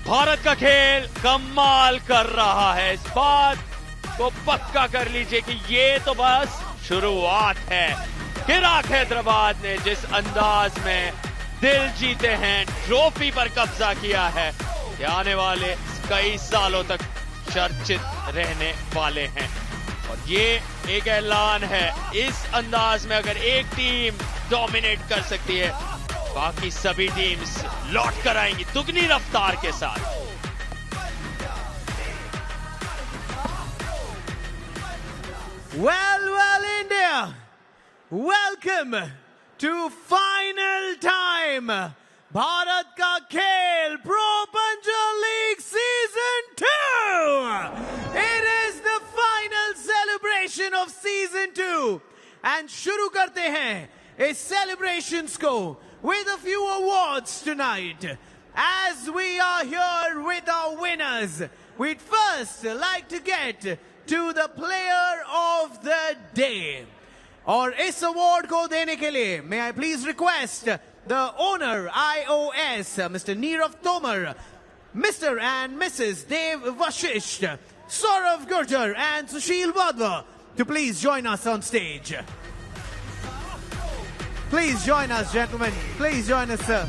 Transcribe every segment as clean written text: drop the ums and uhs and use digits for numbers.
भारत का खेल कमाल कर रहा है। इस बात को पक्का कर लीजिए कि ये तो बस शुरुआत है। किराक हैदराबाद ने जिस अंदाज में दिल जीते हैं, ट्रॉफी पर कब्जा किया है, ये आने वाले कई सालों तक चर्चित रहने वाले हैं। और ये एक ऐलान है, इस अंदाज में अगर एक टीम डोमिनेट कर सकती है, बाकी सभी टीम्स लौट कर आएंगी दुगनी रफ्तार के साथ। Well, India, welcome to final time. Bharat का खेल Pro Punjab League Season 2. It is the final celebration of Season 2. And शुरू करते हैं इस celebrations को with a few awards tonight. As we are here with our winners, we'd first like to get to the player of the day. और इस award को देने के लिए may I please request the owner IOS, Mr. Nirav Tomar, Mr. and Mrs. Dev Vashisht, Saurav Gurjar and Sushil Wadhwa to please join us on stage. Please join us, gentlemen. Please join us, sir.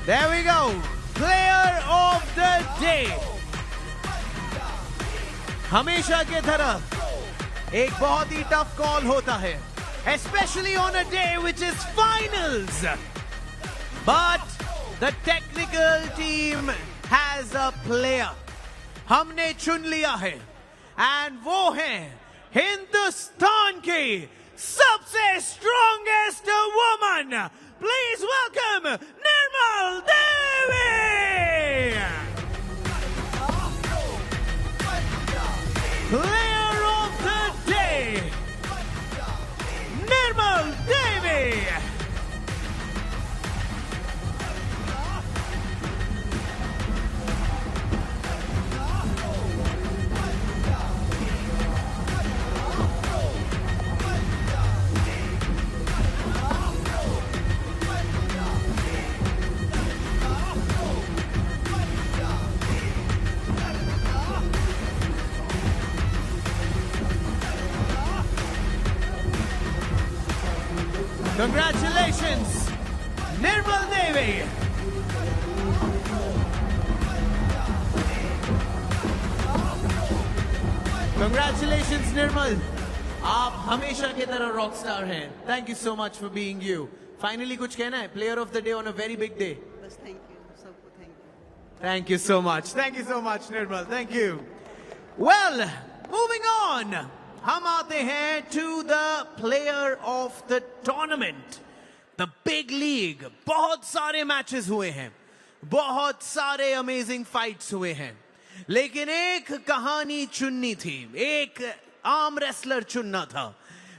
There we go. Player of the day. हमेशा के तरह एक बहुत ही tough call होता है, especially on a day which is finals. But the technical team has a player. हमने चुन लिया है, and वो है हिंदुस्तान की सबसे strongest woman. Please welcome Nirmal Devi. Player of the day, Nirmal Devi. Congratulations, Nirmal Devi. Congratulations, Nirmal. आप हमेशा की तरह रॉक स्टार हैं. Thank you so much for being you. Finally कुछ कहना है? Player of the day on a very big day. बस thank you, सबको thank you. Thank you so much. Thank you so much, Nirmal. Thank you. Well, moving on. हम आते हैं to the player of the tournament, the big league. बहुत सारे matches हुए हैं, बहुत सारे अमेजिंग फाइट्स हुए हैं, लेकिन एक कहानी चुननी थी, एक आर्म रेसलर चुनना था,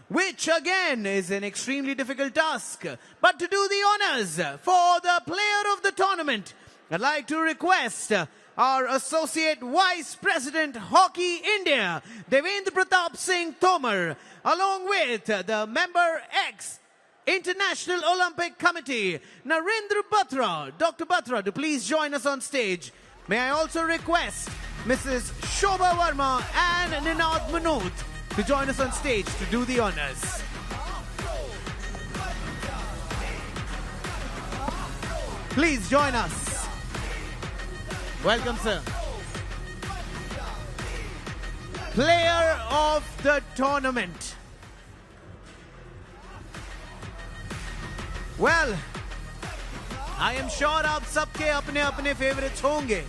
which again is an extremely difficult task. But to do the honors for the player of the tournament, I'd like to request our Associate Vice President Hockey India, Devendra Pratap Singh Tomar, along with the Member X International Olympic Committee, Narendra Batra, Dr. Batra, to please join us on stage. May I also request Mrs. Shobha Verma and Ninad Manod to join us on stage to do the honors. Please join us. Welcome, sir. Player of the tournament. Well, I am sure आप सबके अपने अपने favorites होंगे,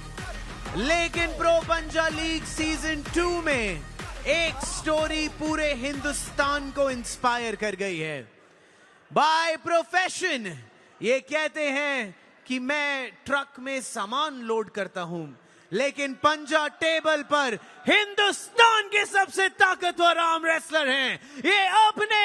लेकिन Pro Punjab League Season 2 में एक story पूरे हिंदुस्तान को इंस्पायर कर गई है. By profession, ये कहते हैं कि मैं ट्रक में सामान लोड करता हूं, लेकिन पंजा टेबल पर हिंदुस्तान के सबसे ताकतवर आर्म रेसलर हैं, ये अपने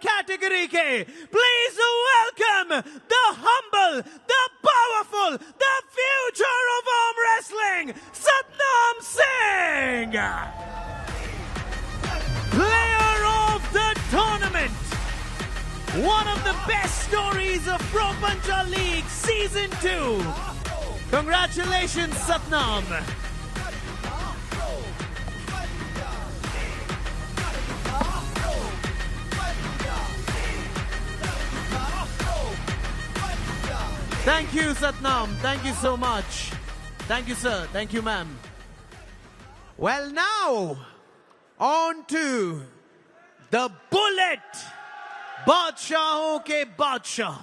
कैटेगरी के. Please welcome the humble, the powerful, the future of arm wrestling, Satnam Singh. Player of the tournament. One of the best stories of Pro Punjab League Season 2. Congratulations, Satnam. Thank you, Satnam. Thank you so much. Thank you, sir. Thank you, ma'am. Well, now, on to the Bullet. बादशाहों के बादशाह.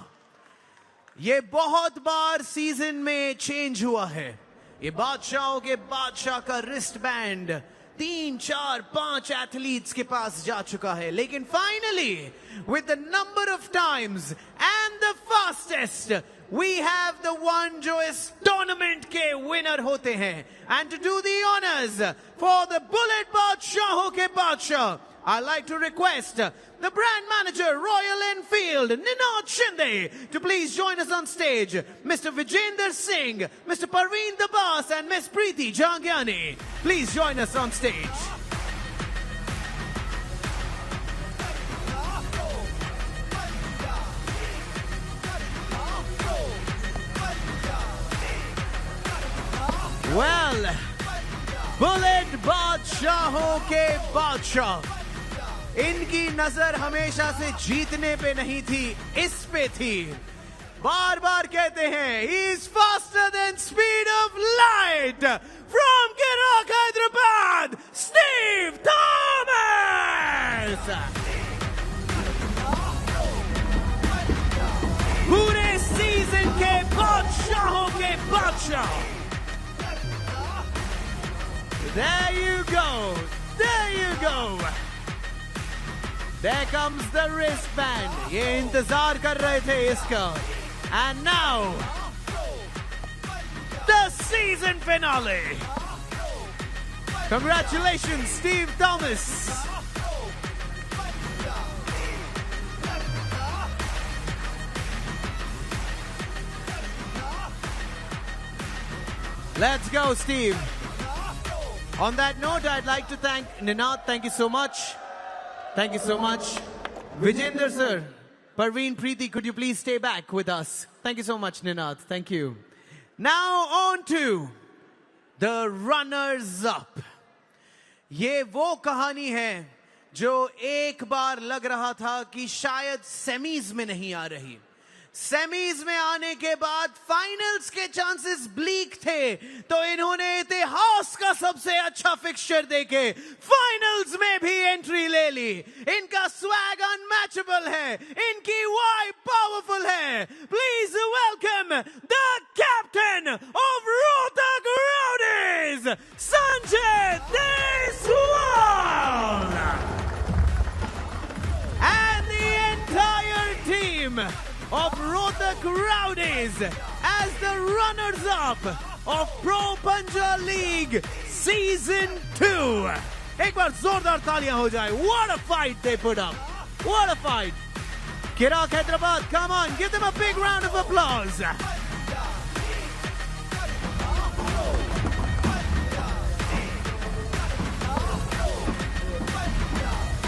ये बहुत बार season में change हुआ है. ये बादशाहों के बादशाह का रिस्ट बैंड 3, 4, 5 एथलीट्स के पास जा चुका है. लेकिन finally, with the number of times and the fastest, we have the one जो इस टूर्नामेंट के विनर होते हैं. And to do the honors for the Bullet बादशाहों के बादशाह, I'd like to request the brand manager, Royal Enfield, Ninad Shinde, to please join us on stage. Mr. Vijender Singh, Mr. Parveen Dabas, and Miss Preeti Jangyani. Please join us on stage. Well, Bullet बादशाहों के बादशाह. इनकी नजर हमेशा से जीतने पे नहीं थी, इस पे थी. बार बार कहते हैं, he is faster than speed of light. From Kirak, Hyderabad, Steve Thomas. पूरे सीजन के बादशाहों के बादशाह. There you go. There you go. There comes the wristband. ये इंतजार कर रहे थे इसका. And now, the season finale. Congratulations, Steve Thomas. Let's go, Steve. On that note, I'd like to thank Ninad. Thank you so much. Thank you so much. Vijender sir, Parveen, Preeti, could you please stay back with us? Thank you so much, Ninad. Thank you. Now on to the runners up. ये वो कहानी है जो एक बार लग रहा था कि शायद सेमीज में नहीं आ रही. सेमीज में आने के बाद फाइनल्स के चांसेस ब्लीक थे, तो इन्होंने इतिहास का सबसे अच्छा फिक्सचर देके फाइनल्स में भी एंट्री ले ली. इनका स्वैग अनमैचेबल है, इनकी वाइब पावरफुल है. Please welcome the captain of Rohtak rowdies, Sanjay Deswal, and the entire team of Rohtak Rowdies as the runners-up of Pro Punjab League Season 2. एक बार जोरदार तालियां हो जाए. What a fight they put up. What a fight. Kirak, Hyderabad, come on, give them a big round of applause.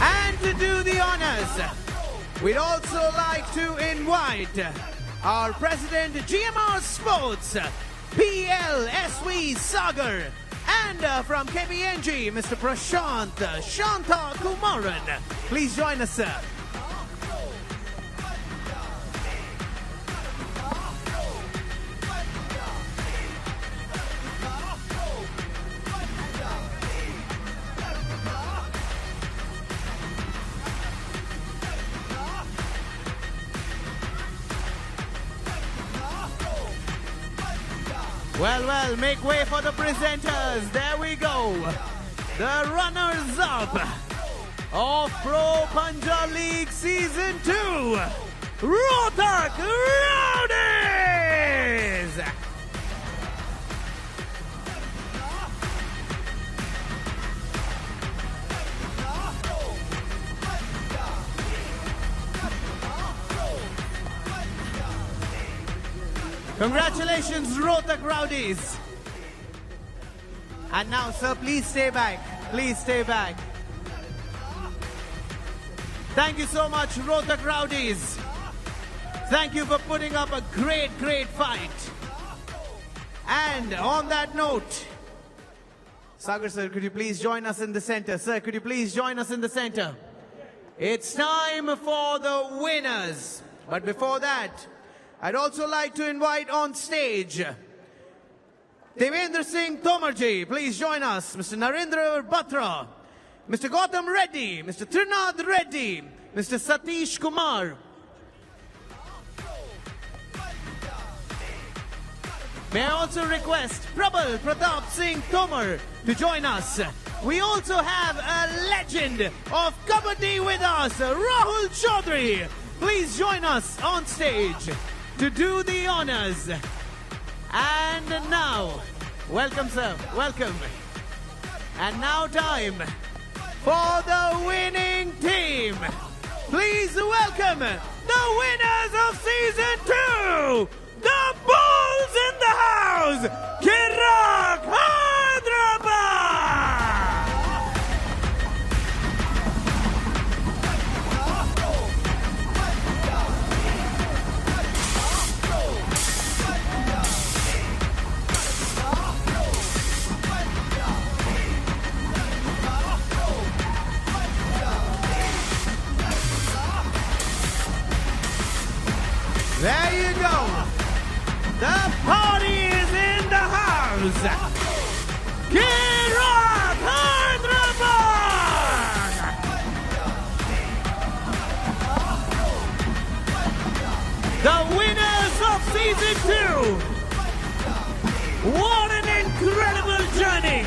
And to do the honors, we'd also like to invite our president, GMR Sports, PLSV Sagar, and from KPNG, Mr. Prashant Shanta Kumaran. Please join us, sir. Well, make way for the presenters. There we go. The runners-up of Pro Punjab League Season 2, Rohtak Rowdies. Congratulations, Rohtak Rowdies. And now, sir, please stay back. Please stay back. Thank you so much, Rohtak Rowdies. Thank you for putting up a great, great fight. And on that note, Sagar sir, could you please join us in the center? Sir, could you please join us in the center? It's time for the winners. But before that, I'd also like to invite on stage Devendra Singh Tomarji. Please join us. Mr. Narendra Batra, Mr. Gautam Reddy, Mr. Trinath Reddy, Mr. Satish Kumar. May I also request Prabal Pratap Singh Tomar to join us. We also have a legend of Kabaddi with us, Rahul Chaudhary. Please join us on stage to do the honors. And now, welcome sir, welcome. And now time for the winning team. Please welcome the winners of season 2, the Bulls in the house, Kirak Hyderabad! There you go. The party is in the house. Kirak Hyderabad! The winners of season 2. What an incredible journey.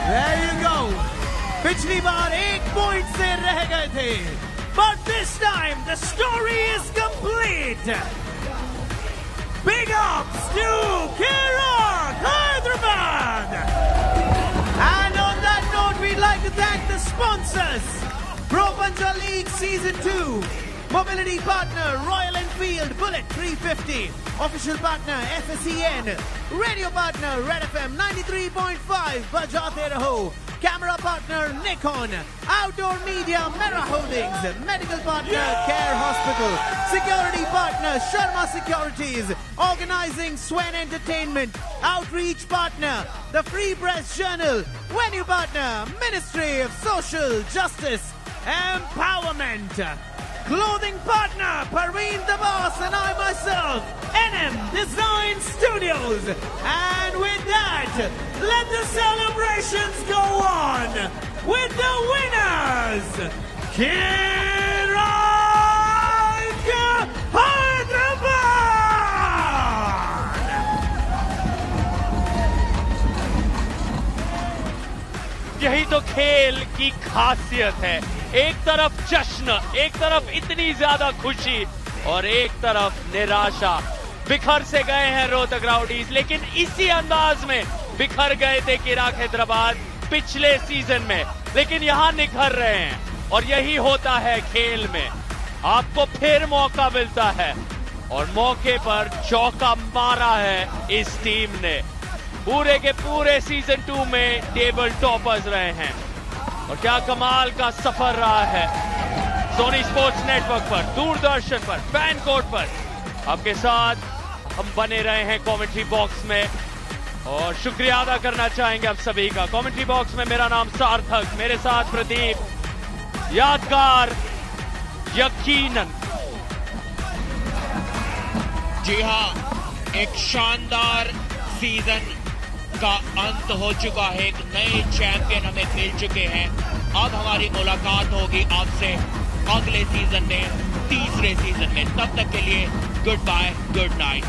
There you go. पिछली बार 1 point से रह गए थे. But this time the story is complete. Big ups to Kirak Hyderabad. And on that note, we'd like to thank the sponsors. Pro Punjab League Season 2. Mobility partner Royal Enfield Bullet 350. Official partner FSEN. Radio partner Red FM 93.5 Bajate Raho. Camera partner Nikon. Outdoor media Mera Holdings. Medical partner Care Hospital. Security partner Sharma Securities. Organizing Swen Entertainment. Outreach partner The Free Press Journal. Venue partner Ministry of Social Justice Empowerment. Clothing partner Parveen the Boss and I myself, NM Design Studios. And with that, let the celebrations go on with the winners, Kirak Hyderabad! यही तो खेल की खासियत है. एक तरफ जश्न, एक तरफ इतनी ज्यादा खुशी और एक तरफ निराशा. बिखर से गए हैं रोहतक राउडीज, लेकिन इसी अंदाज में बिखर गए थे किराक हैदराबाद पिछले सीजन में, लेकिन यहां निखर रहे हैं. और यही होता है खेल में, आपको फिर मौका मिलता है और मौके पर चौका मारा है इस टीम ने. पूरे के पूरे सीजन 2 में टेबल टॉपर्स रहे हैं और क्या कमाल का सफर रहा है. सोनी स्पोर्ट्स नेटवर्क पर, दूरदर्शन पर, फैन कोर्ट पर आपके साथ हम बने रहे हैं कमेंट्री बॉक्स में. और शुक्रिया अदा करना चाहेंगे आप सभी का. कमेंट्री बॉक्स में मेरा नाम सार्थक, मेरे साथ प्रदीप. यादगार यकीनन. जी हाँ, एक शानदार सीजन का अंत हो चुका है. एक नए चैंपियन हमें मिल चुके हैं. अब हमारी मुलाकात होगी आपसे अगले सीजन में, तीसरे सीजन में. तब तक के लिए गुड बाय, गुड नाइट.